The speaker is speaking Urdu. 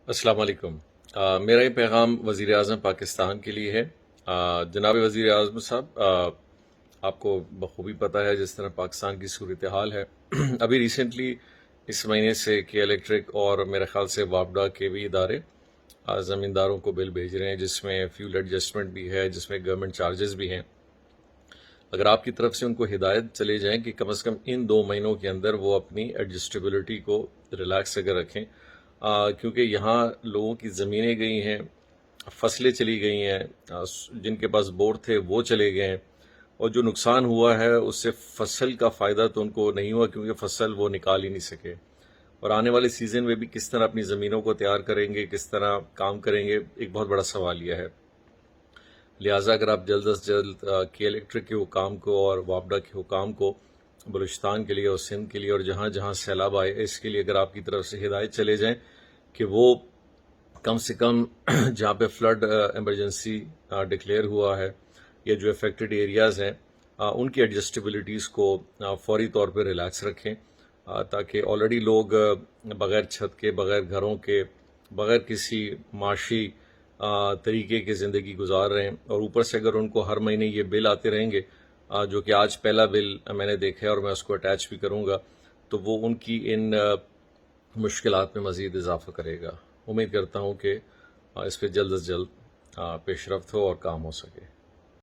السلام علیکم۔ میرا یہ پیغام وزیر اعظم پاکستان کے لیے ہے۔ جناب وزیر اعظم صاحب، آپ کو بخوبی پتہ ہے جس طرح پاکستان کی صورتحال ہے۔ ابھی ریسنٹلی اس مہینے سے کے الیکٹرک اور میرے خیال سے وابڈا کے بھی ادارے زمینداروں کو بل بھیج رہے ہیں، جس میں فیول ایڈجسٹمنٹ بھی ہے، جس میں گورنمنٹ چارجز بھی ہیں۔ اگر آپ کی طرف سے ان کو ہدایت چلے جائیں کہ کم از کم ان 2 مہینوں کے اندر وہ اپنی ایڈجسٹیبلٹی کو ریلیکس اگر رکھیں، کیونکہ یہاں لوگوں کی زمینیں گئی ہیں، فصلیں چلی گئی ہیں، جن کے پاس بور تھے وہ چلے گئے ہیں، اور جو نقصان ہوا ہے اس سے فصل کا فائدہ تو ان کو نہیں ہوا، کیونکہ فصل وہ نکال ہی نہیں سکے۔ اور آنے والے سیزن میں بھی کس طرح اپنی زمینوں کو تیار کریں گے، کس طرح کام کریں گے، ایک بہت بڑا سوال یہ ہے۔ لہٰذا اگر آپ جلد از جلد کے الیکٹرک کے حکام کو اور وابڈا کے حکام کو بلوچستان کے لیے اور سندھ کے لیے اور جہاں جہاں سیلاب آئے اس کے لیے اگر آپ کی طرف سے ہدایت چلے جائیں کہ وہ کم سے کم جہاں پہ فلڈ ایمرجنسی ڈکلیئر ہوا ہے یا جو افیکٹڈ ایریاز ہیں ان کی ایڈجسٹیبلٹیز کو فوری طور پہ ریلیکس رکھیں، تاکہ آلریڈی لوگ بغیر چھت کے، بغیر گھروں کے، بغیر کسی معاشی طریقے کی زندگی گزار رہے ہیں، اور اوپر سے اگر ان کو ہر مہینے یہ بل آتے رہیں گے، جو کہ آج پہلا بل میں نے دیکھا ہے اور میں اس کو اٹیچ بھی کروں گا، تو وہ ان کی ان مشکلات میں مزید اضافہ کرے گا۔ امید کرتا ہوں کہ اس پہ جلد از جلد پیش رفت ہو اور کام ہو سکے۔